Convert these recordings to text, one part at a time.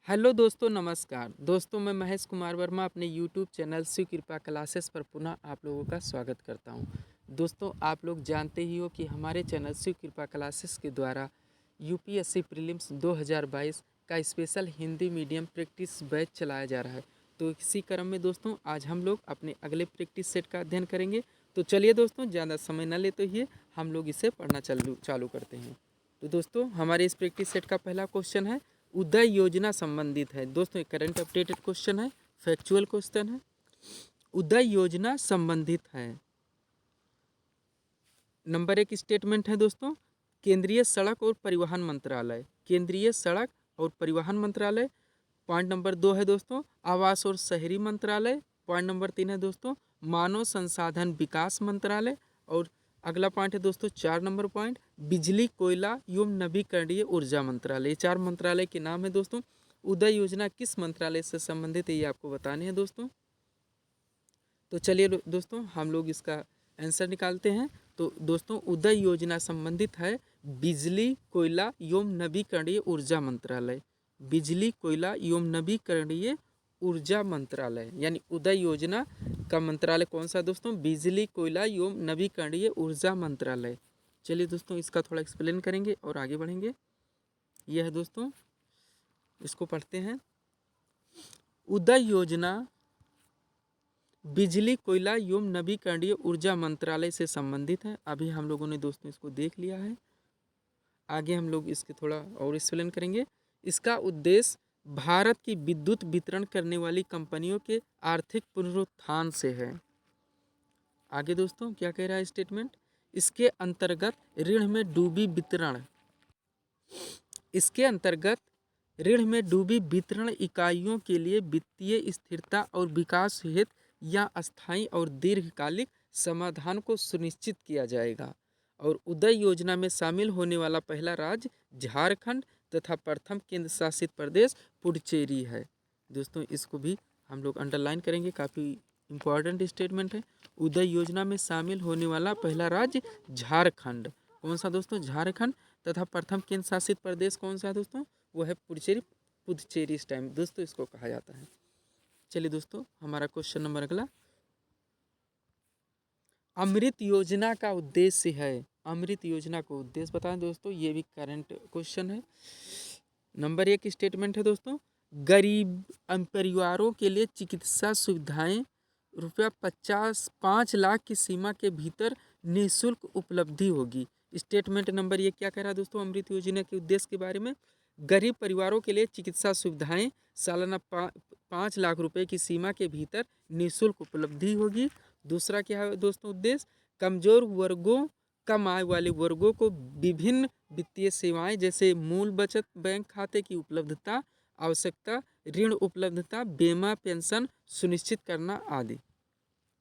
Hello दोस्तों, नमस्कार दोस्तों। मैं महेश कुमार वर्मा अपने यूट्यूब चैनल शिव कृपा क्लासेस पर पुनः आप लोगों का स्वागत करता हूं। दोस्तों, आप लोग जानते ही हो कि हमारे चैनल शिव कृपा क्लासेस के द्वारा यूपीएससी प्रीलिम्स 2022 का special Hindi medium practice batch चलाया जा रहा है। तो इसी क्रम में दोस्तों आज हम लोग अपने अगले प्रैक्टिस सेट का अध्ययन करेंगे। तो चलिए दोस्तों, ज़्यादा समय न लेते हुए हम लोग इसे पढ़ना चालू करते हैं। तो दोस्तों, हमारे इस प्रैक्टिस सेट का पहला क्वेश्चन है, उदय योजना संबंधित है। दोस्तों एक करंट अपडेटेड क्वेश्चन है, फैक्चुअल क्वेश्चन है। उदय योजना संबंधित है। नंबर एक स्टेटमेंट है दोस्तों, केंद्रीय सड़क और परिवहन मंत्रालय, केंद्रीय सड़क और परिवहन मंत्रालय। पॉइंट नंबर दो है दोस्तों, आवास और शहरी मंत्रालय। पॉइंट नंबर तीन है दोस्तों, मानव संसाधन विकास मंत्रालय। और अगला पॉइंट है दोस्तों, 4 नंबर पॉइंट, बिजली कोयला एवं नवीकरणीय ऊर्जा मंत्रालय। ये 4 मंत्रालय के नाम है दोस्तों। उदय योजना किस मंत्रालय से संबंधित है ये आपको बताने हैं दोस्तों। तो चलिए दोस्तों हम लोग इसका आंसर निकालते हैं। तो दोस्तों उदय योजना संबंधित है बिजली कोयला एवं नवीकरणीय ऊर्जा मंत्रालय। बिजली कोयला एवं नवीकरणीय ऊर्जा मंत्रालय यानी उदय योजना का मंत्रालय कौन सा दोस्तों, बिजली कोयला एवं नवीकरणीय ऊर्जा मंत्रालय। चलिए दोस्तों इसका थोड़ा एक्सप्लेन करेंगे और आगे बढ़ेंगे। यह है दोस्तों, इसको पढ़ते हैं। उदय योजना बिजली कोयला एवं नवीकरणीय ऊर्जा मंत्रालय से संबंधित है। अभी हम लोगों ने दोस्तों इसको देख लिया है, आगे हम लोग इसके थोड़ा और एक्सप्लेन करेंगे। इसका उद्देश्य भारत की विद्युत वितरण करने वाली कंपनियों के आर्थिक पुनरुत्थान से है। आगे दोस्तों क्या कह रहा है स्टेटमेंट, इसके अंतर्गत ऋण में डूबी वितरण, इसके अंतर्गत ऋण में डूबी वितरण इकाइयों के लिए वित्तीय स्थिरता और विकास हेतु या अस्थायी और दीर्घकालिक समाधान को सुनिश्चित किया जाएगा। और उदय योजना में शामिल होने वाला पहला राज्य झारखंड तथा प्रथम केंद्र शासित प्रदेश पुडुचेरी है। दोस्तों इसको भी हम लोग अंडरलाइन करेंगे, काफ़ी इम्पोर्टेंट स्टेटमेंट है। उदय योजना में शामिल होने वाला पहला राज्य झारखंड, कौन सा दोस्तों, झारखंड। तथा प्रथम केंद्र शासित प्रदेश कौन सा है दोस्तों, वो है पुडुचेरी। पुडुचेरी इस टाइम दोस्तों इसको कहा जाता है। चलिए दोस्तों हमारा क्वेश्चन नंबर अगला, अमृत योजना का उद्देश्य है। अमृत योजना को उद्देश्य बताएं दोस्तों, ये भी करंट क्वेश्चन है। नंबर एक स्टेटमेंट है दोस्तों, गरीब परिवारों के लिए चिकित्सा सुविधाएं रुपया 5 लाख की सीमा के भीतर निःशुल्क उपलब्धि होगी। स्टेटमेंट नंबर ये क्या कह रहा है दोस्तों, अमृत योजना के उद्देश्य के बारे में, गरीब परिवारों के लिए चिकित्सा सुविधाएं सालाना 5 लाख रुपए की सीमा के भीतर निःशुल्क उपलब्धि होगी। दूसरा क्या है दोस्तों उद्देश्य, कमजोर वर्गों, कम आय वाले वर्गों को विभिन्न वित्तीय सेवाएं जैसे मूल बचत बैंक खाते की उपलब्धता, आवश्यकता, ऋण उपलब्धता, बीमा, पेंशन सुनिश्चित करना आदि।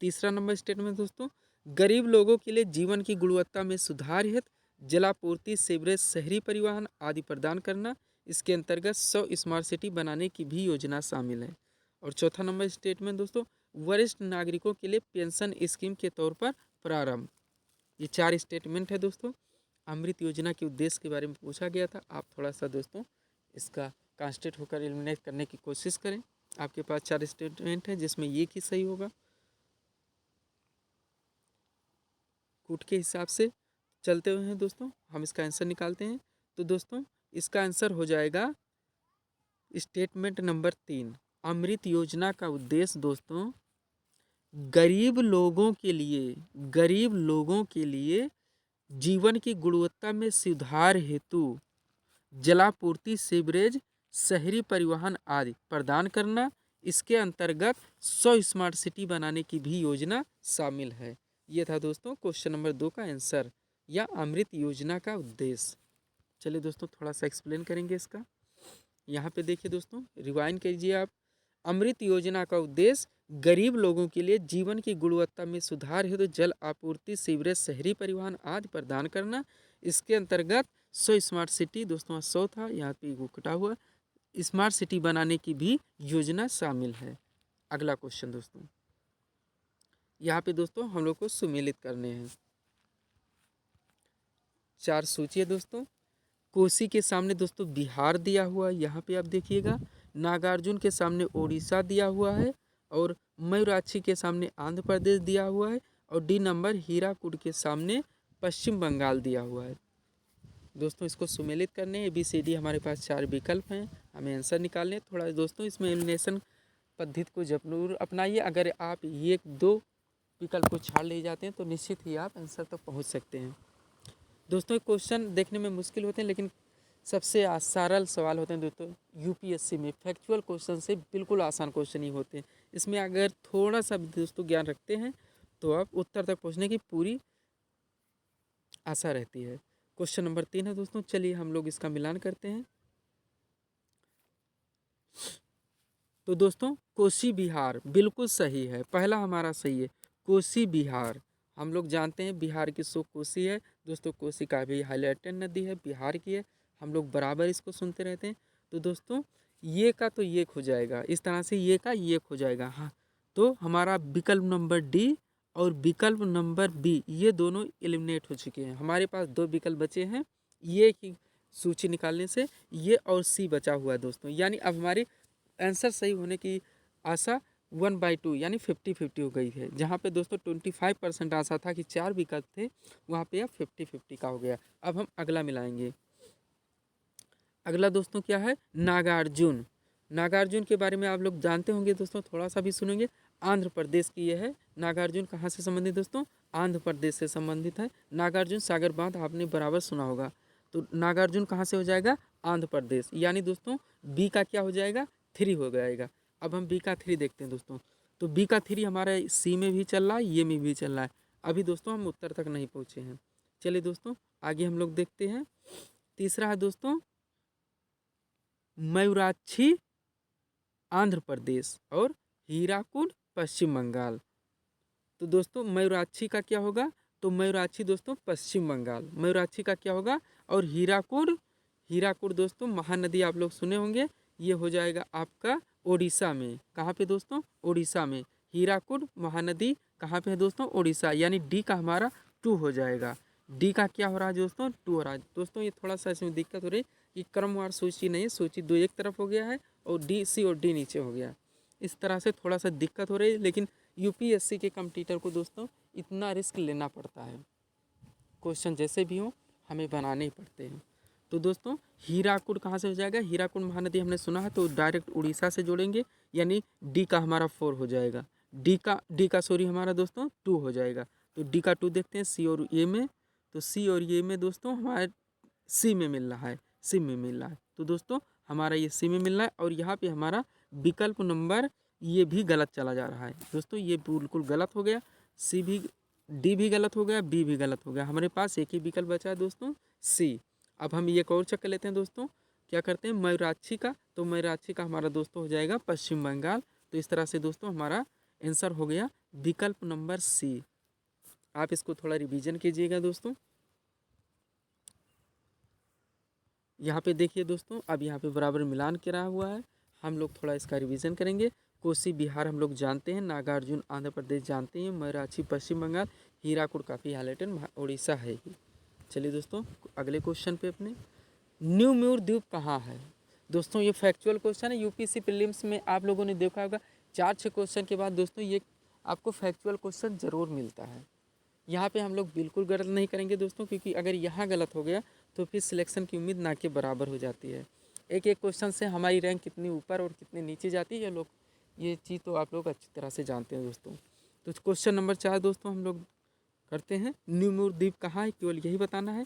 तीसरा नंबर स्टेटमेंट दोस्तों, गरीब लोगों के लिए जीवन की गुणवत्ता में सुधार हेतु जलापूर्ति, सीवरेज, शहरी परिवहन आदि प्रदान करना। इसके अंतर्गत 100 स्मार्ट सिटी बनाने की भी योजना शामिल है। और चौथा नंबर स्टेटमेंट दोस्तों, वरिष्ठ नागरिकों के लिए पेंशन स्कीम के तौर पर प्रारंभ। ये 4 स्टेटमेंट है दोस्तों। अमृत योजना के उद्देश्य के बारे में पूछा गया था। आप थोड़ा सा दोस्तों इसका कॉन्सेंट्रेट होकर एलिमिनेट करने की कोशिश करें। आपके पास 4 स्टेटमेंट है जिसमें एक ही सही होगा। कूट के हिसाब से चलते हुए हैं दोस्तों, हम इसका आंसर निकालते हैं। तो दोस्तों इसका आंसर हो जाएगा स्टेटमेंट नंबर 3। अमृत योजना का उद्देश्य दोस्तों गरीब लोगों के लिए, गरीब लोगों के लिए जीवन की गुणवत्ता में सुधार हेतु जलापूर्ति, सीवरेज, शहरी परिवहन आदि प्रदान करना। इसके अंतर्गत 100 स्मार्ट सिटी बनाने की भी योजना शामिल है। ये था दोस्तों क्वेश्चन नंबर 2 का आंसर या अमृत योजना का उद्देश्य। चलिए दोस्तों थोड़ा सा एक्सप्लेन करेंगे इसका। यहाँ पे देखिए दोस्तों, रिवाइंड कीजिए आप। अमृत योजना का उद्देश्य गरीब लोगों के लिए जीवन की गुणवत्ता में सुधार हेतु जल आपूर्ति, सीवरेज, शहरी परिवहन आदि प्रदान करना। इसके अंतर्गत 100 स्मार्ट सिटी, दोस्तों 100 था, यहाँ पे वो कटा हुआ, स्मार्ट सिटी बनाने की भी योजना शामिल है। अगला क्वेश्चन दोस्तों, यहाँ पे दोस्तों हम लोग को सुमेलित करने हैं 4 सूची है दोस्तों। कोसी के सामने दोस्तों बिहार दिया हुआ, यहाँ पे आप देखिएगा नागार्जुन के सामने ओडिशा दिया हुआ है और मयूराक्षी के सामने आंध्र प्रदेश दिया हुआ है और डी नंबर हीराकुड के सामने पश्चिम बंगाल दिया हुआ है। दोस्तों इसको सुमेलित करने ABCD हमारे पास 4 विकल्प हैं, हमें आंसर निकालने। थोड़ा दोस्तों इसमें एलिमिनेशन पद्धति को जरूर अपनाइए। अगर आप ये 2 विकल्प को छाड़ ले जाते हैं तो निश्चित ही आप आंसर तक पहुंच सकते हैं। दोस्तों क्वेश्चन देखने में मुश्किल होते हैं लेकिन सबसे सरल सवाल होते हैं दोस्तों UPSC में। फैक्चुअल क्वेश्चन से बिल्कुल आसान क्वेश्चन ही होते हैं। इसमें अगर थोड़ा सा दोस्तों ज्ञान रखते हैं तो आप उत्तर तक पहुंचने की पूरी आशा रहती है। क्वेश्चन नंबर 3 है दोस्तों, चलिए हम लोग इसका मिलान करते हैं। तो दोस्तों कोसी बिहार बिल्कुल सही है, पहला हमारा सही है कोसी बिहार। हम लोग जानते हैं बिहार की सो कोसी है दोस्तों, कोसी का भी हाईलाइटेड नदी है, बिहार की है, हम लोग बराबर इसको सुनते रहते हैं। तो दोस्तों ये का तो ये हो जाएगा, इस तरह से ये का ये हो जाएगा। हाँ तो हमारा विकल्प नंबर डी और विकल्प नंबर बी ये दोनों एलिमिनेट हो चुके हैं। हमारे पास 2 विकल्प बचे हैं ये की सूची निकालने से, ये और सी बचा हुआ है दोस्तों। यानी अब हमारी आंसर सही होने की आशा 1/2 यानी 50-50 हो गई है। जहाँ पे दोस्तों 25% आशा था कि 4 विकल्प थे, वहाँ पे अब 50-50 का हो गया। अब हम अगला मिलाएंगे। अगला दोस्तों क्या है, नागार्जुन। नागार्जुन के बारे में आप लोग जानते होंगे दोस्तों, थोड़ा सा भी सुनेंगे। आंध्र प्रदेश की यह है। नागार्जुन कहाँ से संबंधित दोस्तों, आंध्र प्रदेश से संबंधित है। नागार्जुन सागर बांध आपने बराबर सुना होगा। तो नागार्जुन कहाँ से हो जाएगा, आंध्र प्रदेश। यानी दोस्तों बी का क्या हो जाएगा, 3 हो जाएगा। अब हम बी का 3 देखते हैं दोस्तों। तो बी का 3 हमारा सी में भी चल रहा है, ये में भी चल रहा है। अभी दोस्तों हम उत्तर तक नहीं पहुँचे हैं। चलिए दोस्तों आगे हम लोग देखते हैं। तीसरा है दोस्तों मयूराक्षी आंध्र प्रदेश और हीराकुड पश्चिम बंगाल। तो दोस्तों मयूराक्षी का क्या होगा, तो मयूराक्षी दोस्तों पश्चिम बंगाल, मयूराक्षी का क्या होगा। और हीराकुड, हीराकुड दोस्तों महानदी आप लोग सुने होंगे, ये हो जाएगा आपका ओडिशा में। कहाँ पे दोस्तों, ओडिशा में। हीराकुड महानदी कहाँ पे है दोस्तों, ओडिशा। यानी डी का हमारा 2 हो जाएगा। डी का क्या हो रहा है दोस्तों, 2 हो रहा है। दोस्तों ये थोड़ा सा इसमें दिक्कत हो रही है कि क्रमवार सूची नहीं है, सूची 2 एक तरफ हो गया है और डी सी और डी नीचे हो गया। इस तरह से थोड़ा सा दिक्कत हो रही है, लेकिन UPSC के कम्पिटिटर को दोस्तों इतना रिस्क लेना पड़ता है, क्वेश्चन जैसे भी हो हमें बनाने ही पड़ते हैं। तो दोस्तों हीराकुड कहाँ से हो जाएगा, हीराकुड महानदी हमने सुना है तो डायरेक्ट उड़ीसा से जोड़ेंगे, यानी डी का हमारा 4 हो जाएगा। डी का सॉरी हमारा दोस्तों 2 हो जाएगा। तो डी का 2 देखते हैं सी और ए में। तो सी और ए में दोस्तों हमारे सी में मिल रहा है, सी में मिल रहा है। तो दोस्तों हमारा ये सी में मिल रहा है और यहाँ पे हमारा विकल्प नंबर ये भी गलत चला जा रहा है दोस्तों, ये बिल्कुल गलत हो गया। सी भी, डी भी गलत हो गया, बी भी गलत हो गया। हमारे पास एक ही विकल्प बचा है दोस्तों, सी। अब हम ये और चेक कर लेते हैं दोस्तों, क्या करते हैं मयूराक्षी का। तो मयूराक्षी का हमारा दोस्तों हो जाएगा पश्चिम बंगाल। तो इस तरह से दोस्तों हमारा आंसर हो गया विकल्प नंबर सी। आप इसको थोड़ा रिवीजन कीजिएगा दोस्तों। यहाँ पे देखिए दोस्तों, अब यहाँ पे बराबर मिलान करा हुआ है। हम लोग थोड़ा इसका रिवीजन करेंगे। कोसी बिहार हम लोग जानते हैं, नागार्जुन आंध्र प्रदेश जानते हैं, मयूराक्षी पश्चिम बंगाल, हीराकुड काफ़ी हाईलाइटेड उड़ीसा है ही। चलिए दोस्तों अगले क्वेश्चन पे अपने, न्यू म्यूर द्वीप कहाँ है। दोस्तों ये फैक्चुअल क्वेश्चन है, UPSC प्रीलिम्स में आप लोगों ने देखा होगा 4-6 क्वेश्चन के बाद दोस्तों ये आपको फैक्चुअल क्वेश्चन ज़रूर मिलता है। यहाँ पे हम लोग बिल्कुल गलत नहीं करेंगे दोस्तों, क्योंकि अगर यहाँ गलत हो गया तो फिर सिलेक्शन की उम्मीद ना के बराबर हो जाती है। एक एक क्वेश्चन से हमारी रैंक कितनी ऊपर और कितनी नीचे जाती है लोग, ये चीज़ तो आप लोग अच्छी तरह से जानते हैं दोस्तों। तो क्वेश्चन नंबर 4 दोस्तों हम लोग करते हैं, न्यू म्यूर द्वीप कहाँ है, केवल यही बताना है।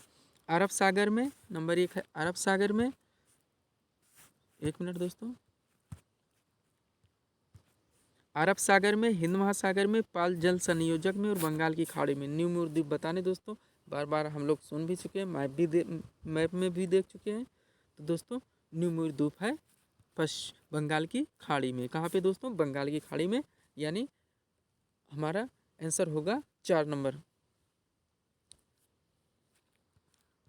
अरब सागर में, नंबर 1 है अरब सागर में। 1 मिनट दोस्तों, अरब सागर में, हिंद महासागर में, पाल जल संयोजक में और बंगाल की खाड़ी में। न्यू म्यूर द्वीप बताने दोस्तों, बार बार हम लोग सुन भी चुके हैं, मैप में भी देख चुके हैं। तो दोस्तों न्यू म्यूर द्वीप है बंगाल की खाड़ी में। कहाँ पे दोस्तों, बंगाल की खाड़ी में। यानी हमारा आंसर होगा 4 नंबर।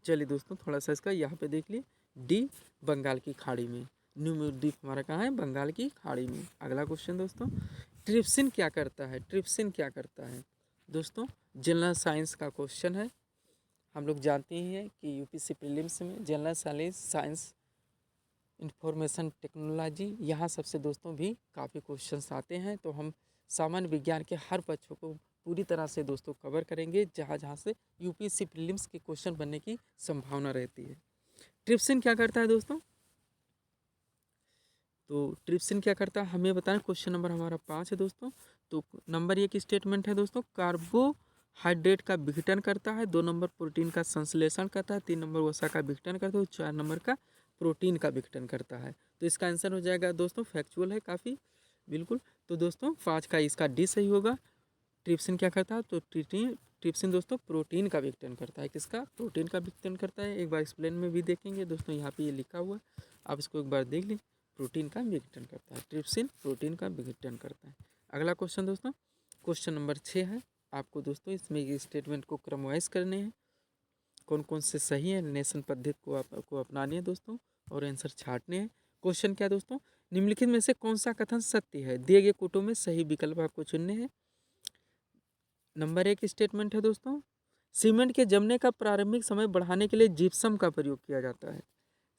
चलिए दोस्तों थोड़ा सा इसका यहाँ पे देख लिए, डी बंगाल की खाड़ी में। न्यू म्यूर द्वीप हमारा कहाँ है, बंगाल की खाड़ी में। अगला क्वेश्चन दोस्तों, ट्रिप्सिन क्या करता है, ट्रिप्सिन क्या करता है दोस्तों, जनरल साइंस का क्वेश्चन है। हम लोग जानते ही हैं कि UPSC प्रीलिम्स में जनरल साइंस इंफॉर्मेशन टेक्नोलॉजी, यहाँ सबसे दोस्तों भी काफ़ी क्वेश्चंस आते हैं। तो हम सामान्य विज्ञान के हर बच्चों को पूरी तरह से दोस्तों कवर करेंगे, जहाँ जहाँ से यूपीएससी प्रीलिम्स के क्वेश्चन बनने की संभावना रहती है। ट्रिप्सिन क्या करता है दोस्तों? तो ट्रिप्सिन क्या करता है हमें बताएं। क्वेश्चन नंबर हमारा 5 है दोस्तों। तो नंबर 1 स्टेटमेंट है दोस्तों, कार्बोहाइड्रेट का विघटन करता है। 2 नंबर प्रोटीन का संश्लेषण करता है। 3 नंबर वसा का विघटन करता है। 4 नंबर का प्रोटीन का विघटन करता है। तो इसका आंसर हो जाएगा दोस्तों, फैक्चुअल है काफ़ी, बिल्कुल। तो दोस्तों 5 का इसका डी सही होगा। ट्रिप्सिन क्या करता है? तो ट्रिप्सिन दोस्तों प्रोटीन का विघटन करता है। किसका? प्रोटीन का विघटन करता है। एक बार एक्सप्लेन में भी देखेंगे दोस्तों, यहाँ पे ये लिखा हुआ है, आप इसको एक बार देख लीजिए। प्रोटीन का विघटन करता है, ट्रिप्सिन प्रोटीन का विघटन करता है। अगला क्वेश्चन दोस्तों, क्वेश्चन नंबर 6 है। आपको दोस्तों इसमें स्टेटमेंट को क्रमवाइज करने हैं, कौन कौन से सही है, नेशन पद्धति को आपको अपनानी है दोस्तों, और आंसर छांटने हैं। क्वेश्चन क्या दोस्तों, निम्नलिखित में से कौन सा कथन सत्य है? दिए गए कोटों में सही विकल्प आपको चुनने हैं। नंबर 1 स्टेटमेंट है दोस्तों, सीमेंट के जमने का प्रारंभिक समय बढ़ाने के लिए जिप्सम का प्रयोग किया जाता है।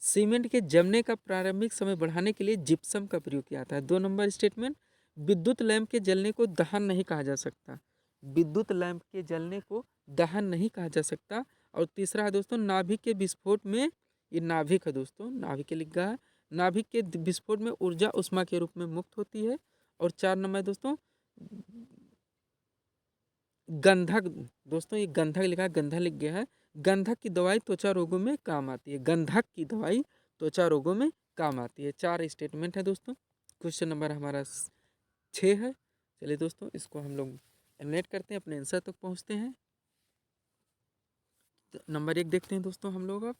सीमेंट के जमने का प्रारंभिक समय बढ़ाने के लिए जिप्सम का प्रयोग किया जाता है। 2 नंबर स्टेटमेंट, विद्युत लैंप के जलने को दहन नहीं कहा जा सकता। विद्युत लैंप के जलने को दहन नहीं कहा जा सकता। और तीसरा है दोस्तों, नाभिक के विस्फोट में, ये नाभिक है दोस्तों, नाभिक के लिखा है, नाभिक के विस्फोट में ऊर्जा उष्मा के रूप में मुक्त होती है। और 4 नंबर दोस्तों, गंधक, दोस्तों ये गंधक लिखा है, गंधक लिख गया है। गंधक की दवाई त्वचा रोगों में काम आती है। गंधक की दवाई त्वचा रोगों में काम आती है। 4 स्टेटमेंट है दोस्तों। क्वेश्चन नंबर हमारा 6 है। चलिए दोस्तों इसको हम लोग एलिमिनेट करते हैं, अपने आंसर तक पहुंचते हैं। तो नंबर 1 देखते हैं दोस्तों हम लोग अब,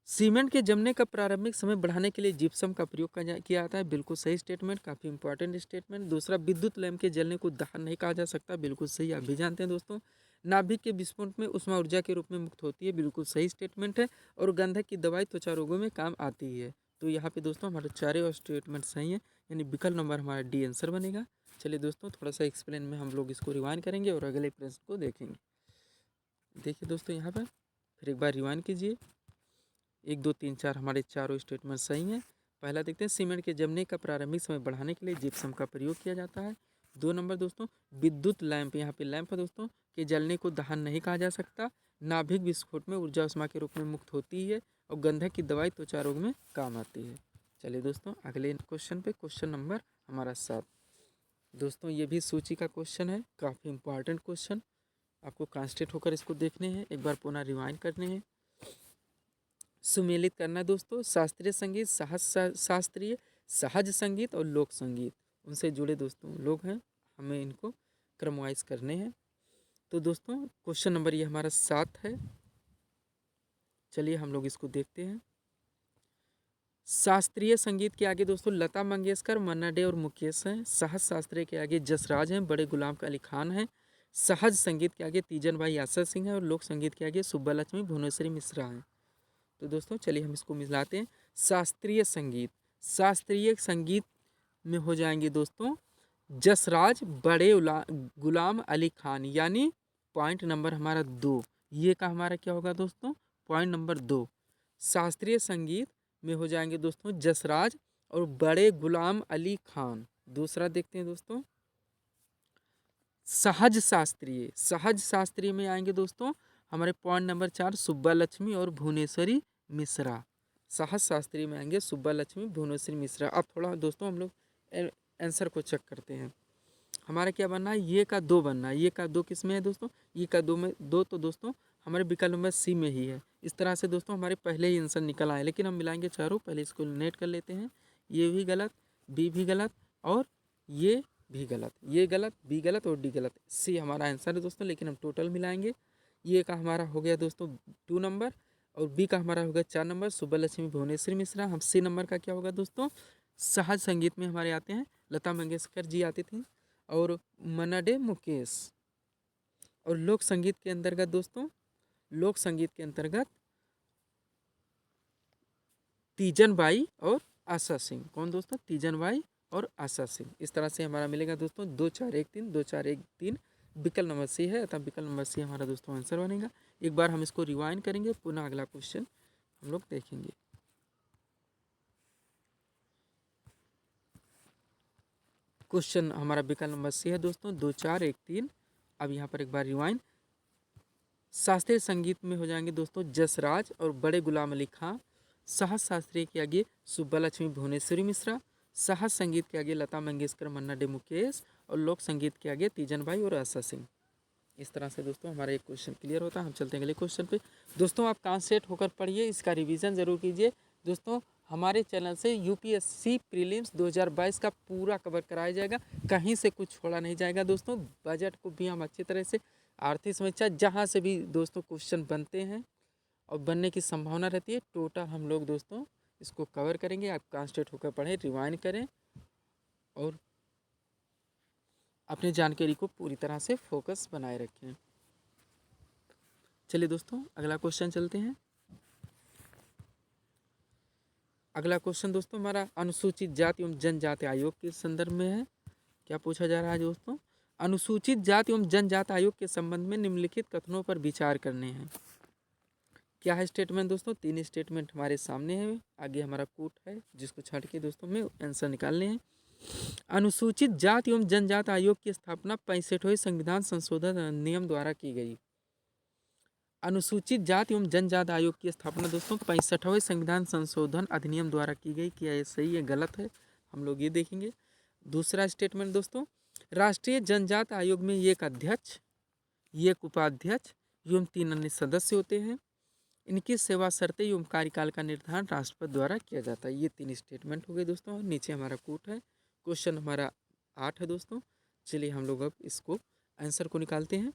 सीमेंट के जमने का प्रारंभिक समय बढ़ाने के लिए जिप्सम का प्रयोग किया जाता है। बिल्कुल सही स्टेटमेंट, काफ़ी इंपॉर्टेंट स्टेटमेंट। दूसरा, विद्युत लैंप के जलने को दहन नहीं कहा जा सकता। बिल्कुल सही, आप भी जानते हैं दोस्तों। नाभिक के विस्फोट में उष्मा ऊर्जा के रूप में मुक्त होती है। बिल्कुल सही स्टेटमेंट है। और गंधक की दवाई त्वचा रोगों में काम आती है। तो यहाँ पे दोस्तों हमारे चारों स्टेटमेंट सही है, यानी विकल्प नंबर हमारा डी आंसर बनेगा। चलिए दोस्तों थोड़ा सा एक्सप्लेन में हम लोग इसको रिवाइंड करेंगे और अगले प्रश्न को देखेंगे। देखिए दोस्तों यहाँ पर फिर एक बार रिवाइंड कीजिए। 1 2 3 4 हमारे चारों स्टेटमेंट सही हैं। पहला देखते हैं, सीमेंट के जमने का प्रारंभिक समय बढ़ाने के लिए जिप्सम का प्रयोग किया जाता है। 2 नंबर दोस्तों, विद्युत लैंप, यहाँ पे लैंप है दोस्तों, के जलने को दहन नहीं कहा जा सकता। नाभिक विस्फोट में ऊर्जा उष्मा के रूप में मुक्त होती है। और गंधक की दवाई त्वचा रोग में काम आती है। चलिए दोस्तों अगले क्वेश्चन पे, क्वेश्चन नंबर हमारा 7। दोस्तों ये भी सूची का क्वेश्चन है, काफ़ी इंपॉर्टेंट क्वेश्चन, आपको कॉन्सेंट्रेट होकर इसको देखने हैं, एक बार पुनः रिवाइंड करने हैं, सुमेलित करना है दोस्तों। शास्त्रीय संगीत, शास्त्रीय सहज संगीत और लोक संगीत, उनसे जुड़े दोस्तों लोग हैं, हमें इनको क्रमवाइज करने हैं। तो दोस्तों क्वेश्चन नंबर ये हमारा 7 है। चलिए हम लोग इसको देखते हैं। शास्त्रीय संगीत के आगे दोस्तों लता मंगेशकर, मन्ना डे और मुकेश हैं। सहज शास्त्रीय के आगे जसराज हैं, बड़े गुलाम अली खान हैं। सहज संगीत के आगे तीजन भाई आशा सिंह है। और लोक संगीत के आगे सुब्बा लक्ष्मी भुवनेश्वरी मिश्रा हैं। तो दोस्तों चलिए हम इसको मिलाते हैं। शास्त्रीय संगीत, शास्त्रीय संगीत में हो जाएंगे दोस्तों जसराज, बड़े गुलाम अली खान, यानी पॉइंट नंबर हमारा 2, ये का हमारा क्या होगा दोस्तों, पॉइंट नंबर 2। शास्त्रीय संगीत में हो जाएंगे दोस्तों जसराज और बड़े गुलाम अली खान। दूसरा देखते हैं दोस्तों, सहज शास्त्रीय, सहज शास्त्रीय में आएंगे दोस्तों हमारे पॉइंट नंबर 4, सुब्बा लक्ष्मी और भुवनेश्वरी मिश्रा। सहज शास्त्री में आएंगे सुब्बा लक्ष्मी, भुवनेश्वरी मिश्रा। अब थोड़ा दोस्तों हम लोग आंसर को चेक करते हैं। हमारा क्या बनना है, ये का 2 बनना है। ये का 2 किस में है दोस्तों, ये का 2 में 2, तो दोस्तों हमारे विकल्प नंबर सी में ही है। इस तरह से दोस्तों हमारे पहले ही आंसर निकल आए, लेकिन हम मिलाएंगे चारों, पहले इसको नेट कर लेते हैं। ये भी गलत, बी भी गलत, और ये भी गलत, ये गलत, बी गलत और डी गलत। सी हमारा आंसर है दोस्तों, लेकिन हम टोटल मिलाएंगे। ये का हमारा हो गया दोस्तों 2 नंबर, और बी का हमारा होगा 4 नंबर, सुब्बा लक्ष्मी भुवनेश्वरी मिश्रा। हम सी नंबर का क्या होगा दोस्तों, सहज संगीत में हमारे आते हैं लता मंगेशकर जी आती थी, और मन्ना डे मुकेश। और लोक संगीत के अंतर्गत दोस्तों, लोक संगीत के अंतर्गत तीजन बाई और आशा सिंह। कौन दोस्तों, तीजन बाई और आशा सिंह। इस तरह से हमारा मिलेगा दोस्तों 2 4 1 3, 2 4 1 3, विकल्प नंबर सी है, अतः विकल्प नंबर सी हमारा दोस्तों आंसर बनेगा। एक बार हम इसको रिवाइंड करेंगे, पुनः अगला क्वेश्चन हम लोग देखेंगे। क्वेश्चन हमारा विकल्प नंबर सी है दोस्तों, 2 4 1 3। अब यहाँ पर एक बार रिवाइंड। शास्त्रीय संगीत में हो जाएंगे दोस्तों जसराज और बड़े गुलाम अली खां। सहज शास्त्रीय के आगे सुब्बा लक्ष्मी भुवनेश्वरी मिश्रा। सहज संगीत के आगे लता मंगेशकर, मन्ना डे, मुकेश। और लोक संगीत के आगे तीजन भाई और आशा सिंह। इस तरह से दोस्तों हमारा एक क्वेश्चन क्लियर होता है। हम चलते हैं अगले क्वेश्चन पे। दोस्तों आप कॉन्सेंट्रेट होकर पढ़िए, इसका रिवीजन जरूर कीजिए। दोस्तों हमारे चैनल से यूपीएससी प्रीलिम्स 2022 का पूरा कवर कराया जाएगा, कहीं से कुछ छोड़ा नहीं जाएगा दोस्तों। बजट को भी हम अच्छी तरह से, आर्थिक समीक्षा जहाँ से भी दोस्तों क्वेश्चन बनते हैं और बनने की संभावना रहती है, टोटल हम लोग दोस्तों इसको कवर करेंगे। आप कॉन्सेंट्रेट होकर पढ़ें, रिवाइंड करें और अपनी जानकारी को पूरी तरह से फोकस बनाए रखें। चलिए दोस्तों अगला क्वेश्चन चलते हैं। अगला क्वेश्चन दोस्तों हमारा अनुसूचित जाति एवं जनजाति आयोग के संदर्भ में है। क्या पूछा जा रहा है दोस्तों? अनुसूचित जाति एवं जनजाति आयोग के संबंध में निम्नलिखित कथनों पर विचार करने हैं। क्या है स्टेटमेंट दोस्तों? 3 स्टेटमेंट हमारे सामने है, आगे हमारा कोट है जिसको छाट के दोस्तों में आंसर निकालने हैं। अनुसूचित जाति एवं जनजाति आयोग की स्थापना 65वें संविधान संशोधन अधिनियम द्वारा की गई। अनुसूचित जाति एवं जनजाति आयोग की स्थापना दोस्तों 65वें संविधान संशोधन अधिनियम द्वारा की गई। क्या ये सही है गलत है, हम लोग ये देखेंगे। दूसरा स्टेटमेंट दोस्तों, राष्ट्रीय जनजाति आयोग में एक अध्यक्ष, एक उपाध्यक्ष एवं 3 अन्य सदस्य होते हैं। इनकी सेवा शर्तें एवं कार्यकाल का निर्धारण राष्ट्रपति द्वारा किया जाता है। ये 3 स्टेटमेंट हो गए दोस्तों। नीचे हमारा कोट है। क्वेश्चन हमारा 8 है दोस्तों। चलिए हम लोग अब इसको आंसर को निकालते हैं।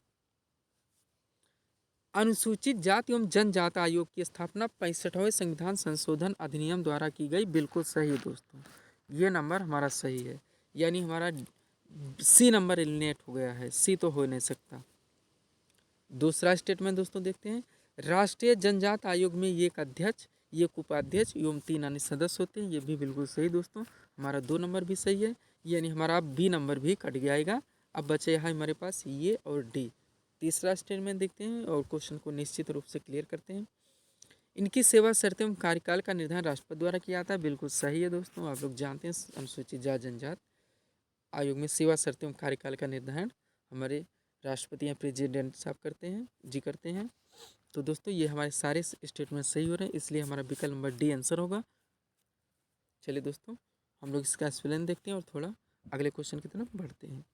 अनुसूचित जाति एवं जनजाति आयोग की स्थापना 65वें संविधान संशोधन अधिनियम द्वारा की गई। बिल्कुल सही है दोस्तों, ये नंबर हमारा सही है, यानी हमारा सी नंबर एलिमिनेट हो गया है, सी तो हो नहीं सकता। दूसरा स्टेटमेंट दोस्तों देखते हैं। राष्ट्रीय जनजाति आयोग में एक अध्यक्ष, एक उपाध्यक्ष एवं 3 अन्य सदस्य होते हैं। ये भी बिल्कुल सही दोस्तों, हमारा 2 नंबर भी सही है, यानी हमारा बी नंबर भी कट जाएगा। अब बचे है हमारे पास ये और डी। तीसरा स्टेटमेंट देखते हैं और क्वेश्चन को निश्चित रूप से क्लियर करते हैं। इनकी सेवा शर्तें एवं कार्यकाल का निर्धारण राष्ट्रपति द्वारा किया जाता है। बिल्कुल सही है दोस्तों, आप लोग जानते हैं अनुसूचित जाति जनजाति आयोग में सेवा शर्तें एवं कार्यकाल का निर्धारण हमारे राष्ट्रपति या प्रेसिडेंट साहब करते हैं। तो दोस्तों ये हमारे सारे स्टेटमेंट सही हो रहे हैं, इसलिए हमारा विकल्प नंबर डी आंसर होगा। चलिए दोस्तों हम लोग इसका एक्सप्लेन देखते हैं और थोड़ा अगले क्वेश्चन की तरफ बढ़ते हैं।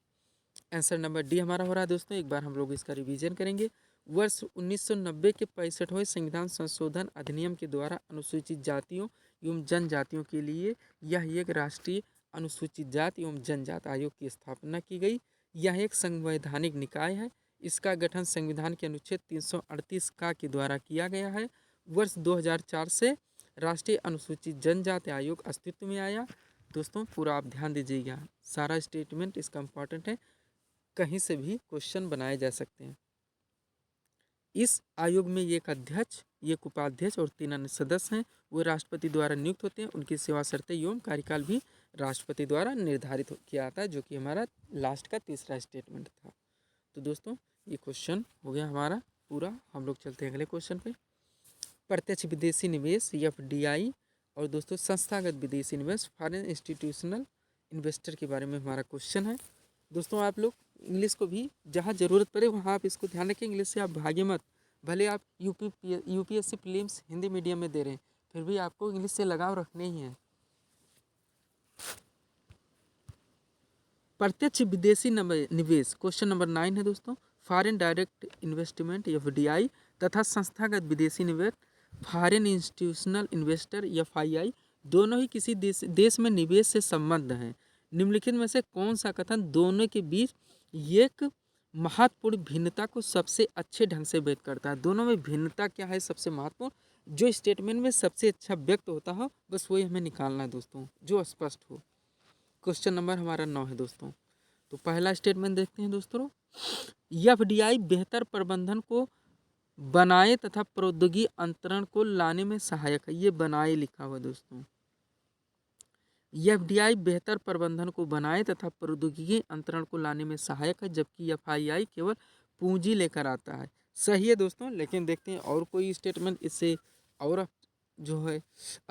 आंसर नंबर डी हमारा हो रहा है दोस्तों। एक बार हम लोग इसका रिवीजन करेंगे। वर्ष 1990 के 65वें संविधान संशोधन अधिनियम के द्वारा अनुसूचित जातियों एवं जनजातियों के लिए यह एक राष्ट्रीय अनुसूचित जाति एवं जनजाति आयोग की स्थापना की गई। यह एक संवैधानिक निकाय है। इसका गठन संविधान के अनुच्छेद 338 का के द्वारा किया गया है। वर्ष 2004 से राष्ट्रीय अनुसूचित जनजाति आयोग अस्तित्व में आया। दोस्तों पूरा आप ध्यान दीजिएगा, सारा स्टेटमेंट इसका इम्पॉर्टेंट है, कहीं से भी क्वेश्चन बनाए जा सकते हैं। इस आयोग में एक अध्यक्ष, एक उपाध्यक्ष और 3 अन्य सदस्य हैं। वो राष्ट्रपति द्वारा नियुक्त होते हैं। उनकी सेवा शर्तें एवं कार्यकाल भी राष्ट्रपति द्वारा निर्धारित किया जाता है, जो कि हमारा लास्ट का तीसरा स्टेटमेंट था। तो दोस्तों ये क्वेश्चन हो गया हमारा पूरा। हम लोग चलते हैं अगले क्वेश्चन पे। प्रत्यक्ष विदेशी निवेश FDI और दोस्तों संस्थागत विदेशी निवेश फॉरेन इंस्टीट्यूशनल इन्वेस्टर के बारे में हमारा क्वेश्चन है। दोस्तों आप लोग इंग्लिश को भी जहाँ ज़रूरत पड़े वहाँ आप इसको ध्यान रखें, इंग्लिश से आप भागे मत। भले आप यूपीएससी प्रीलिम्स हिंदी मीडियम में दे रहे हैं, फिर भी आपको इंग्लिश से लगाव रखने ही है। प्रत्यक्ष विदेशी निवेश क्वेश्चन नंबर 9 है दोस्तों। फॉरेन डायरेक्ट इन्वेस्टमेंट FDI तथा संस्थागत विदेशी निवेश फॉरेन इंस्टीट्यूशनल इन्वेस्टर FII दोनों ही किसी देश में निवेश से संबंध हैं। निम्नलिखित में से कौन सा कथन दोनों के बीच एक महत्वपूर्ण भिन्नता को सबसे अच्छे ढंग से व्यक्त करता है? दोनों में भिन्नता क्या है सबसे महत्वपूर्ण, जो स्टेटमेंट में सबसे अच्छा व्यक्त होता हो, बस वही हमें निकालना है दोस्तों, जो स्पष्ट हो। क्वेश्चन नंबर हमारा 9 है दोस्तों। तो पहला स्टेटमेंट देखते हैं दोस्तों। FDI बेहतर प्रबंधन को बनाए तथा प्रौद्योगिकी अंतरण को लाने में सहायक है। ये बनाए लिखा हुआ दोस्तों। FDI बेहतर प्रबंधन को बनाए तथा प्रौद्योगिकी अंतरण को लाने में सहायक है, जबकि FII केवल पूंजी लेकर आता है। सही है दोस्तों, लेकिन देखते हैं और कोई स्टेटमेंट इससे और जो है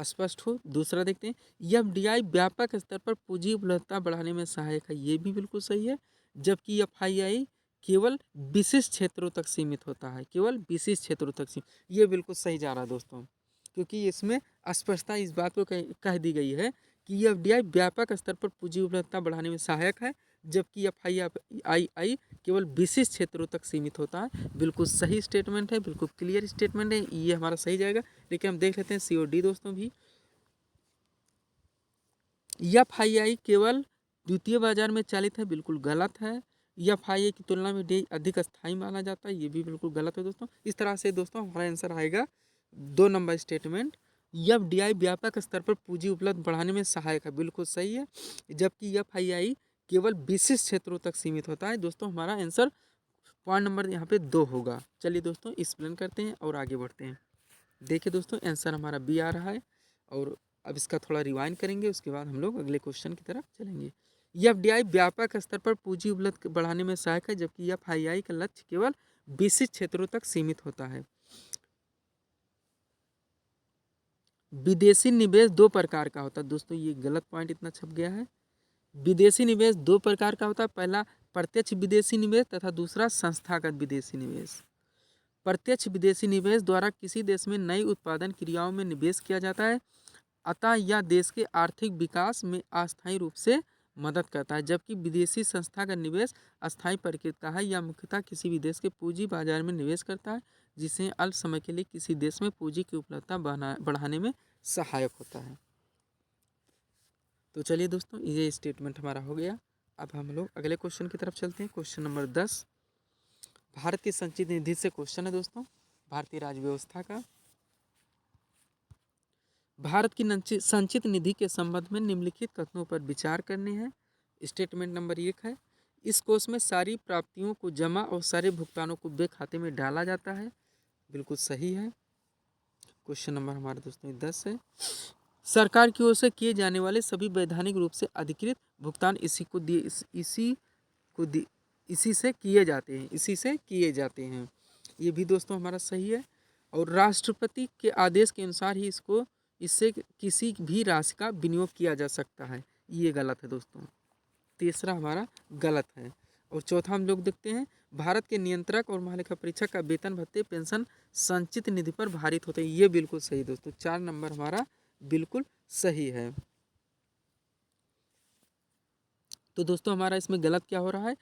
स्पष्ट हो। दूसरा देखते हैं, एफडीआई व्यापक स्तर पर पूंजी उपलब्धता बढ़ाने में सहायक है, ये भी बिल्कुल सही है। जबकि एफआईआई केवल विशिष्ट क्षेत्रों तक सीमित होता है, केवल विशिष्ट क्षेत्रों तक सीमित, ये बिल्कुल सही जा रहा है दोस्तों, क्योंकि इसमें स्पष्टता इस बात को कह दी गई है कि एफडीआई व्यापक स्तर पर पूंजी उपलब्धता बढ़ाने में सहायक है, जबकि एफआईआई केवल विशिष्ट क्षेत्रों तक सीमित होता है। बिल्कुल सही स्टेटमेंट है, बिल्कुल क्लियर स्टेटमेंट है, ये हमारा सही जाएगा। लेकिन हम देख लेते हैं सीओडी दोस्तों भी, एफआईआई केवल द्वितीय बाजार में चालित है, बिल्कुल गलत है। एफआईआई की तुलना में डी अधिक स्थायी माना जाता है, ये भी बिल्कुल गलत है दोस्तों। इस तरह से दोस्तों हमारा आंसर आएगा 2 नंबर स्टेटमेंट, एफडीआई व्यापक स्तर पर पूंजी उपलब्ध बढ़ाने में सहायक है, बिल्कुल सही है। जबकि एफआईआई केवल विशिष्ट क्षेत्रों तक सीमित होता है। दोस्तों हमारा आंसर पॉइंट नंबर यहाँ पे 2 होगा। चलिए दोस्तों एक्सप्लेन करते हैं और आगे बढ़ते हैं। देखिए दोस्तों आंसर हमारा बी आ रहा है, और अब इसका थोड़ा रिवाइंड करेंगे, उसके बाद हम लोग अगले क्वेश्चन की तरफ चलेंगे। एफडीआई व्यापक स्तर पर पूंजी उपलब्ध बढ़ाने में सहायक है, जबकि एफआईआई का लक्ष्य केवल विशिष्ट क्षेत्रों तक सीमित होता है। विदेशी निवेश 2 प्रकार का होता है, दोस्तों ये गलत पॉइंट इतना छप गया है। विदेशी निवेश 2 प्रकार का होता है, पहला प्रत्यक्ष विदेशी निवेश तथा दूसरा संस्थागत विदेशी निवेश। प्रत्यक्ष विदेशी निवेश द्वारा किसी देश में नई उत्पादन क्रियाओं में निवेश किया जाता है, अतः यह देश के आर्थिक विकास में अस्थायी रूप से मदद करता है। जबकि विदेशी संस्था का निवेश अस्थायी प्रकृति का है, यह मुख्यतः किसी भी देश के पूंजी बाजार में निवेश करता है, जिसे अल्प समय के लिए किसी देश में पूंजी की उपलब्धता बढ़ाने में सहायक होता है। तो चलिए दोस्तों ये स्टेटमेंट हमारा हो गया। अब हम लोग अगले क्वेश्चन की तरफ चलते हैं। क्वेश्चन नंबर 10 भारत की संचित निधि से क्वेश्चन है दोस्तों, भारतीय राज्य व्यवस्था का। भारत की संचित निधि के संबंध में निम्नलिखित कथनों पर विचार करने हैं। स्टेटमेंट नंबर 1 है, इस कोष में सारी प्राप्तियों को जमा और सारे भुगतानों को वे खाते में डाला जाता है, बिल्कुल सही है। क्वेश्चन नंबर हमारे दोस्तों 10 है, सरकार की ओर से किए जाने वाले सभी वैधानिक रूप से अधिकृत भुगतान इसी से किए जाते हैं, इसी से किए जाते हैं, ये भी दोस्तों हमारा सही है। और राष्ट्रपति के आदेश के अनुसार ही इससे किसी भी राशि का विनियोग किया जा सकता है, ये गलत है दोस्तों। तीसरा हमारा गलत है। और चौथा हम लोग देखते हैं, भारत के नियंत्रक और महालेखा परीक्षक का वेतन भत्ते पेंशन संचित निधि पर भारित होते हैं, ये बिल्कुल सही दोस्तों। 4 नंबर हमारा बिल्कुल सही है। तो दोस्तों हमारा इसमें गलत क्या हो रहा है,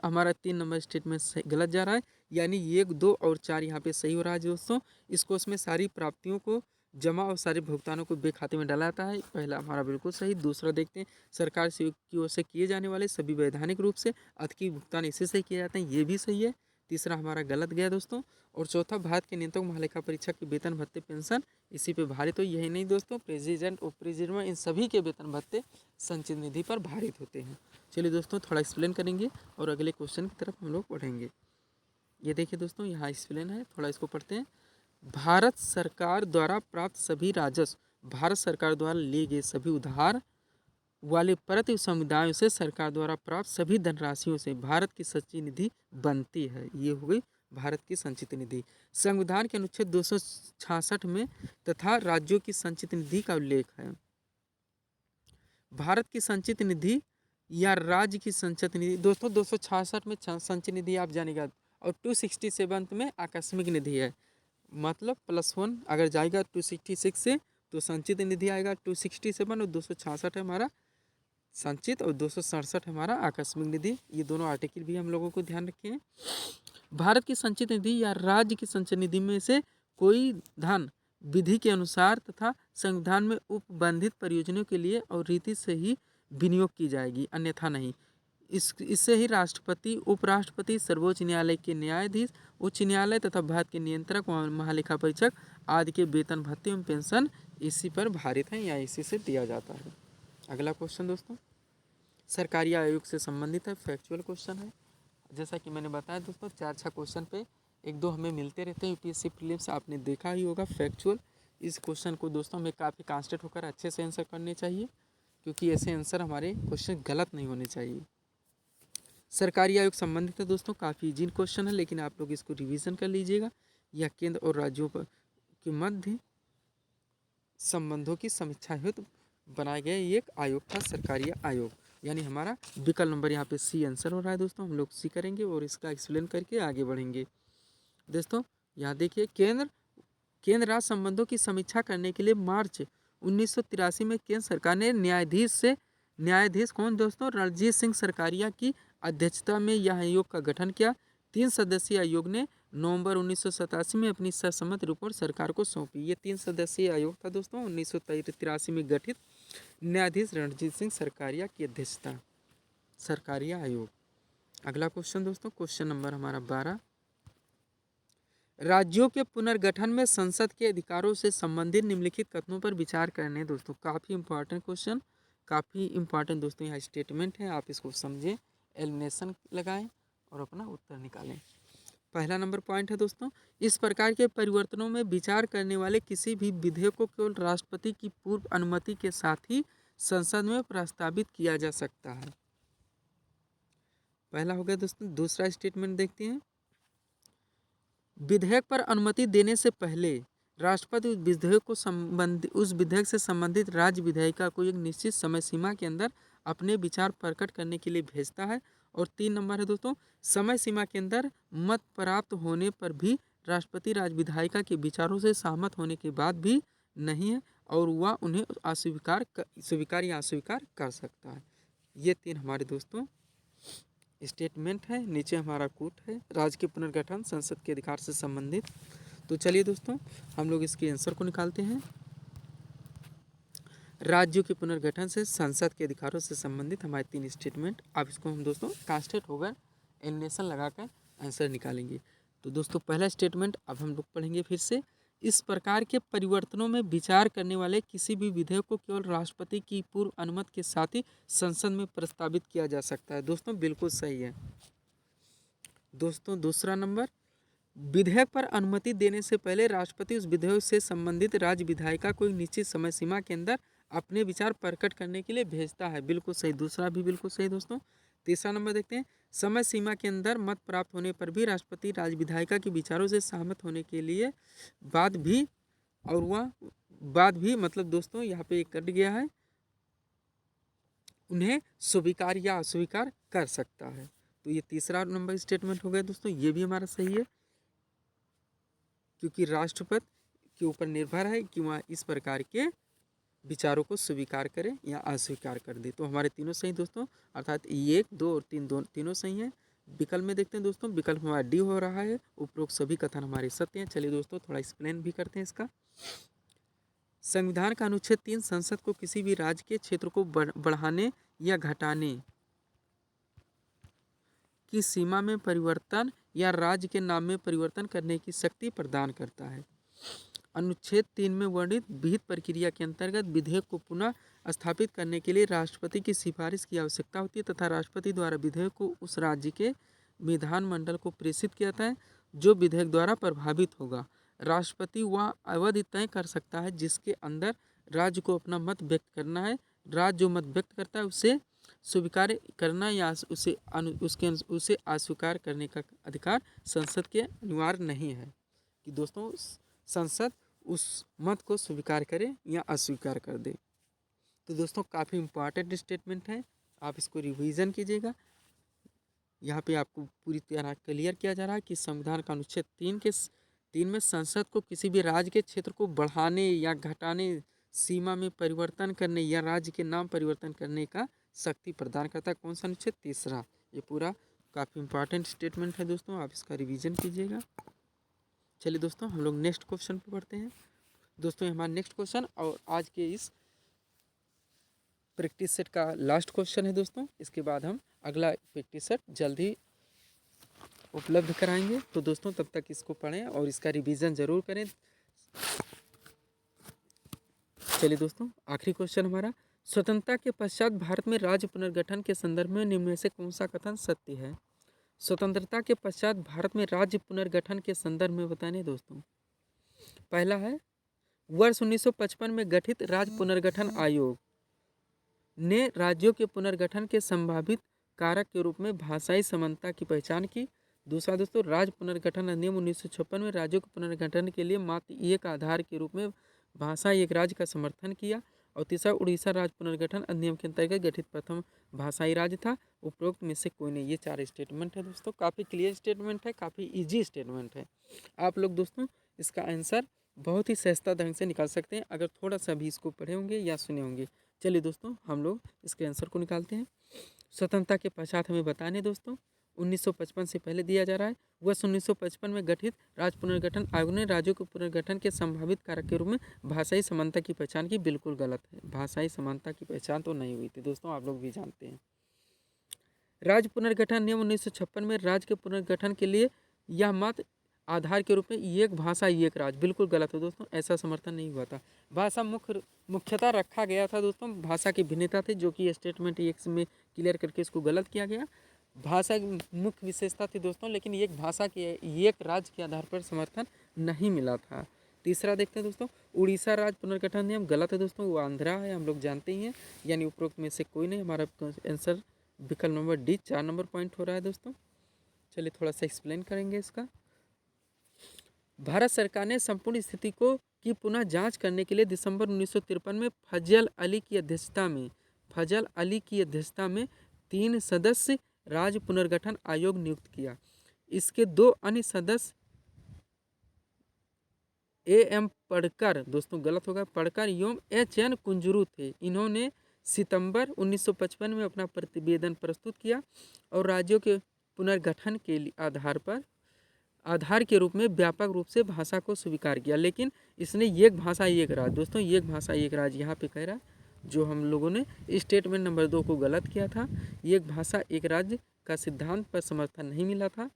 हमारा 3 नंबर स्टेटमेंट गलत जा रहा है, यानी 1, 2 और 4 यहाँ पे सही हो रहा है दोस्तों। इस कोष में सारी प्राप्तियों को जमा और सारे भुगतानों को बे खाते में डाला जाता है, पहला हमारा बिल्कुल सही। दूसरा देखते हैं, सरकार की ओर से किए जाने वाले सभी वैधानिक रूप से अधिक भुगतान इसी से किए जाते हैं, ये भी सही है। तीसरा हमारा गलत गया दोस्तों। और चौथा, भारत के नियंत्रक महालेखा परीक्षक के वेतन भत्ते पेंशन इसी पे भारित हो, यही नहीं दोस्तों, प्रेसिडेंट और प्रेसिडेंट इन सभी के वेतन भत्ते संचित निधि पर भारित होते हैं। चलिए दोस्तों थोड़ा एक्सप्लेन करेंगे और अगले क्वेश्चन की तरफ हम लोग पढ़ेंगे। ये देखिए दोस्तों यहाँ एक्सप्लेन है, थोड़ा इसको पढ़ते हैं। भारत सरकार द्वारा प्राप्त सभी राजस्व भारत सरकार द्वारा लिए गए सभी उधार वाले परत समुदायों से सरकार द्वारा प्राप्त सभी धनराशियों से भारत की संचित निधि बनती है, ये हो गई भारत की संचित निधि। संविधान के अनुच्छेद 266 में तथा राज्यों की संचित निधि का उल्लेख है। भारत की संचित निधि या राज्य की संचित निधि दोस्तों 266 में संचित निधि आप जानेगा, और 267 में आकस्मिक निधि है, मतलब +1 अगर जाएगा 266 से तो संचित निधि आएगा 267, और 266 है हमारा संचित और 267 हमारा आकस्मिक निधि। ये दोनों आर्टिकल भी हम लोगों को ध्यान रखें। भारत की संचित निधि या राज्य की संचित निधि में से कोई धन विधि के अनुसार तथा संविधान में उपबंधित परियोजनाओं के लिए और रीति से ही विनियोग की जाएगी, अन्यथा नहीं। इससे ही राष्ट्रपति, उपराष्ट्रपति, सर्वोच्च न्यायालय के न्यायाधीश, उच्च न्यायालय तथा भारत के नियंत्रक व महालेखा परीक्षक आदि के वेतन भत्ते एवं पेंशन इसी पर भारित हैं या इसी से दिया जाता है। अगला क्वेश्चन दोस्तों सरकारी आयोग से संबंधित है, फैक्चुअल क्वेश्चन है। जैसा कि मैंने बताया दोस्तों 4-6 क्वेश्चन पे 1-2 हमें मिलते रहते हैं यूपीएससी प्रीलिम्स, आपने देखा ही होगा फैक्चुअल। इस क्वेश्चन को दोस्तों हमें काफ़ी कॉन्सेंट्रेट होकर अच्छे से आंसर करने चाहिए, क्योंकि ऐसे आंसर हमारे क्वेश्चन गलत नहीं होने चाहिए। सरकारी आयोग संबंधित है दोस्तों, काफ़ी इजी क्वेश्चन है, लेकिन आप लोग इसको रिवीजन कर लीजिएगा। यह केंद्र और राज्यों पर के मध्य संबंधों की समीक्षा हेतु बनाया गया ये एक आयोग था, सरकारी आयोग। यानी हमारा विकल्प नंबर यहाँ पे सी आंसर हो रहा है दोस्तों। हम लोग सी करेंगे और इसका एक्सप्लेन करके आगे बढ़ेंगे। दोस्तों यहाँ देखिए, केंद्र राज्य संबंधों की समीक्षा करने के लिए मार्च 1983 में केंद्र सरकार ने न्यायाधीश कौन दोस्तों, रणजीत सिंह सरकारिया की अध्यक्षता में यह आयोग का गठन किया। 3 सदस्यीय आयोग ने नवंबर 1987 में अपनी सर्वसम्मत रिपोर्ट सरकार को सौंपी। ये 3 सदस्यीय आयोग था दोस्तों, 1983 में गठित, न्यायाधीश रणजीत सिंह सरकारिया की अध्यक्षता, सरकारिया आयोग। अगला क्वेश्चन दोस्तों, क्वेश्चन नंबर हमारा 12, राज्यों के पुनर्गठन में संसद के अधिकारों से संबंधित निम्नलिखित कथनों पर विचार करने। दोस्तों काफ़ी इंपॉर्टेंट क्वेश्चन, काफ़ी इंपॉर्टेंट दोस्तों यहाँ स्टेटमेंट है, आप इसको समझें, एलिमिनेशन लगाएं और अपना उत्तर निकालें। पहला नंबर पॉइंट है दोस्तों, इस प्रकार के परिवर्तनों में विचार करने वाले किसी भी विधेयक को केवल राष्ट्रपति की पूर्व अनुमति के साथ ही संसद में प्रस्तावित किया जा सकता है। पहला हो गया दोस्तों। दूसरा स्टेटमेंट देखते हैं, विधेयक पर अनुमति देने से पहले राष्ट्रपति उस विधेयक से संबंधित राज्य विधायिका को एक निश्चित समय सीमा के अंदर अपने विचार प्रकट करने के लिए भेजता है। और 3 नंबर है दोस्तों, समय सीमा के अंदर मत प्राप्त होने पर भी राष्ट्रपति राज्य विधायिका के विचारों से सहमत होने के बाद भी नहीं है और वह उन्हें स्वीकार या अस्वीकार कर सकता है। ये 3 हमारे दोस्तों स्टेटमेंट है। नीचे हमारा कूट है, राज्य के पुनर्गठन संसद के अधिकार से संबंधित। तो चलिए दोस्तों हम लोग इसके आंसर को निकालते हैं। राज्यों के पुनर्गठन से संसद के अधिकारों से संबंधित हमारे 3 स्टेटमेंट, अब इसको हम दोस्तों कांस्टेंट होकर एलिमिनेशन लगाकर आंसर निकालेंगे। तो दोस्तों पहला स्टेटमेंट अब हम लोग पढ़ेंगे फिर से, इस प्रकार के परिवर्तनों में विचार करने वाले किसी भी विधेयक को केवल राष्ट्रपति की पूर्व अनुमति के साथ ही संसद में प्रस्तावित किया जा सकता है। दोस्तों बिल्कुल सही है दोस्तों। दूसरा नंबर, विधेयक पर अनुमति देने से पहले राष्ट्रपति उस विधेयक से संबंधित राज्य विधायिका को एक निश्चित समय सीमा के अंदर अपने विचार प्रकट करने के लिए भेजता है। बिल्कुल सही, दूसरा भी बिल्कुल सही दोस्तों। तीसरा नंबर देखते हैं, समय सीमा के अंदर मत प्राप्त होने पर भी राष्ट्रपति राज्य विधायिका के विचारों से सहमत होने के लिए बाद भी, और वह बाद भी मतलब दोस्तों यहाँ पे एक कट गया है, उन्हें स्वीकार या अस्वीकार कर सकता है। तो ये तीसरा नंबर स्टेटमेंट हो गया दोस्तों, ये भी हमारा सही है, क्योंकि राष्ट्रपति के ऊपर निर्भर है कि वह इस प्रकार के विचारों को स्वीकार करे या अस्वीकार कर दे। तो हमारे तीनों सही दोस्तों, अर्थात 1, 2 और 3 तीनों सही हैं। विकल्प में देखते हैं दोस्तों, विकल्प हमारा डी हो रहा है, उपरोक्त सभी कथन हमारे सत्य हैं। चलिए दोस्तों थोड़ा एक्सप्लेन भी करते हैं इसका। संविधान का अनुच्छेद 3 संसद को किसी भी राज्य के क्षेत्र को बढ़ाने या घटाने की सीमा में परिवर्तन या राज्य के नाम में परिवर्तन करने की शक्ति प्रदान करता है। अनुच्छेद 3 में वर्णित विहित प्रक्रिया के अंतर्गत विधेयक को पुनः स्थापित करने के लिए राष्ट्रपति की सिफारिश की आवश्यकता होती है तथा राष्ट्रपति द्वारा विधेयक को उस राज्य के विधानमंडल को प्रेषित किया जाता है जो विधेयक द्वारा प्रभावित होगा। राष्ट्रपति वह अवधि तय कर सकता है जिसके अंदर राज्य को अपना मत व्यक्त करना है। राज्य जो मत व्यक्त करता है उसे स्वीकार करना या उसे अस्वीकार करने का अधिकार संसद के अनिवार्य नहीं है कि दोस्तों संसद उस मत को स्वीकार करे या अस्वीकार कर दे। तो दोस्तों काफ़ी इंपॉर्टेंट स्टेटमेंट है, आप इसको रिवीजन कीजिएगा। यहाँ पे आपको पूरी तरह क्लियर किया जा रहा है कि संविधान का अनुच्छेद 3 में संसद को किसी भी राज्य के क्षेत्र को बढ़ाने या घटाने, सीमा में परिवर्तन करने या राज्य के नाम परिवर्तन करने का शक्ति प्रदान करता है। कौन सा अनुच्छेद? तीसरा। ये पूरा काफ़ी इंपॉर्टेंट स्टेटमेंट है दोस्तों, आप इसका रिवीजन कीजिएगा। चलिए दोस्तों हम लोग नेक्स्ट क्वेश्चन पर पढ़ते हैं। दोस्तों हमारा नेक्स्ट क्वेश्चन और आज के इस प्रैक्टिस सेट का लास्ट क्वेश्चन है दोस्तों। इसके बाद हम अगला प्रैक्टिस सेट जल्द ही उपलब्ध कराएंगे। तो दोस्तों तब तक इसको पढ़ें और इसका रिवीजन ज़रूर करें। चलिए दोस्तों आखिरी क्वेश्चन हमारा, स्वतंत्रता के पश्चात भारत में राज्य पुनर्गठन के संदर्भ में निम्न में से कौन सा कथन सत्य है? स्वतंत्रता के पश्चात भारत में राज्य पुनर्गठन के संदर्भ में बताने दोस्तों। पहला है, वर्ष 1955 में गठित राज्य पुनर्गठन आयोग ने राज्यों के पुनर्गठन के संभावित कारक के रूप में भाषाई समानता की पहचान की। दूसरा दोस्तों, राज्य पुनर्गठन अधिनियम 1956 में राज्यों के पुनर्गठन के लिए मात्र एक आधार के रूप में भाषा एक राज्य का समर्थन किया। और तीसरा, उड़ीसा राज्य पुनर्गठन अधिनियम के अंतर्गत गठित प्रथम भाषाई राज्य था। उपरोक्त में से कोई नहीं। ये 4 स्टेटमेंट है दोस्तों, काफ़ी क्लियर स्टेटमेंट है, काफ़ी इजी स्टेटमेंट है। आप लोग दोस्तों इसका आंसर बहुत ही सस्ता ढंग से निकाल सकते हैं अगर थोड़ा सा भी इसको पढ़े होंगे या सुने होंगे। चलिए दोस्तों हम लोग इसके आंसर को निकालते हैं। स्वतंत्रता के पश्चात हमें बताने दोस्तों 1955 से पहले दिया जा रहा है। वर्ष 1955 में गठित राज्य पुनर्गठन आयोग ने राज्यों के पुनर्गठन के संभावित कारक के रूप में भाषाई समानता की पहचान की। बिल्कुल गलत है, भाषाई समानता की पहचान तो नहीं हुई थी दोस्तों, आप लोग भी जानते हैं। राज्य पुनर्गठन नियम 1956 में राज्य के पुनर्गठन के लिए यह मत आधार के रूप में एक भाषा एक राज्य, बिल्कुल गलत है दोस्तों, ऐसा समर्थन नहीं हुआ था। भाषा मुख्यतः रखा गया था दोस्तों, भाषा की भिन्नता थी जो कि स्टेटमेंट एक में क्लियर करके इसको गलत किया गया। भाषा की मुख्य विशेषता थी दोस्तों, लेकिन एक भाषा के एक राज्य के आधार पर समर्थन नहीं मिला था। तीसरा देखते हैं दोस्तों, उड़ीसा राज्य पुनर्गठन नियम गलत है दोस्तों, वो आंध्रा है, हम लोग जानते ही हैं। यानी उपरोक्त में से कोई नहीं। हमारा आंसर विकल्प नंबर डी 4 नंबर पॉइंट हो रहा है दोस्तों। चलिए थोड़ा सा एक्सप्लेन करेंगे इसका। भारत सरकार ने संपूर्ण स्थिति को की पुनः जांच करने के लिए दिसंबर 1953 में फजल अली की अध्यक्षता में 3 सदस्य राज्य पुनर्गठन आयोग नियुक्त किया। इसके 2 अन्य सदस्य एम पड़कर, दोस्तों गलत होगा, पड़कर एवं एन कुंजरू थे। इन्होंने सितंबर 1955 में अपना प्रतिवेदन प्रस्तुत किया और राज्यों के पुनर्गठन के आधार के रूप में व्यापक रूप से भाषा को स्वीकार किया। लेकिन इसने एक भाषा एक राज्य, दोस्तों एक भाषा एक राज्य यहाँ पे कह रहा है, जो हम लोगों ने स्टेटमेंट नंबर 2 को गलत किया था। एक भाषा एक राज्य का सिद्धांत पर समर्थन नहीं मिला था,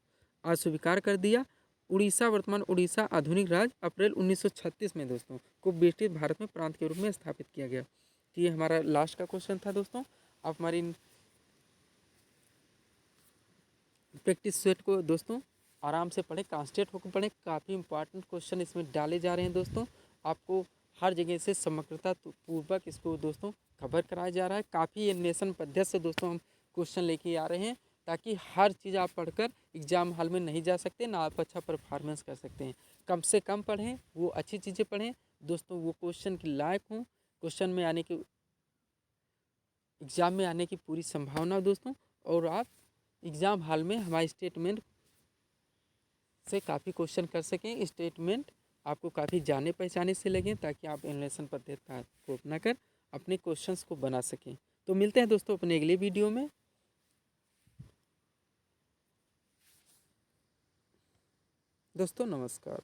अस्वीकार कर दिया। उड़ीसा, वर्तमान उड़ीसा आधुनिक राज्य अप्रैल 1936 में दोस्तों को ब्रिटिश भारत में प्रांत के रूप में स्थापित किया गया। तो ये हमारा लास्ट का क्वेश्चन था दोस्तों। आप हमारी प्रैक्टिस सेट को दोस्तों आराम से पढ़ें, कॉन्सेंट्रेट होकर पढ़ें। काफ़ी इंपॉर्टेंट क्वेश्चन इसमें डाले जा रहे हैं दोस्तों। आपको हर जगह से समग्रता पूर्वक इसको दोस्तों कवर कराया जा रहा है। काफ़ी एनिमेशन पद्धति से दोस्तों हम क्वेश्चन लेके आ रहे हैं, ताकि हर चीज़ आप पढ़कर एग्जाम हॉल में नहीं जा सकते ना आप अच्छा परफॉर्मेंस कर सकते हैं। कम से कम पढ़ें, वो अच्छी चीज़ें पढ़ें दोस्तों, वो क्वेश्चन के लायक हों, क्वेश्चन में आने की, एग्ज़ाम में आने की पूरी संभावना दोस्तों। और आप एग्ज़ाम हॉल में हमारे स्टेटमेंट से काफ़ी क्वेश्चन कर सकें। स्टेटमेंट आपको काफ़ी जाने पहचाने से लगें, ताकि आप एनिमेशन पद्धति को अपना कर अपने क्वेश्चंस को बना सकें। तो मिलते हैं दोस्तों अपने अगले वीडियो में। दोस्तों नमस्कार।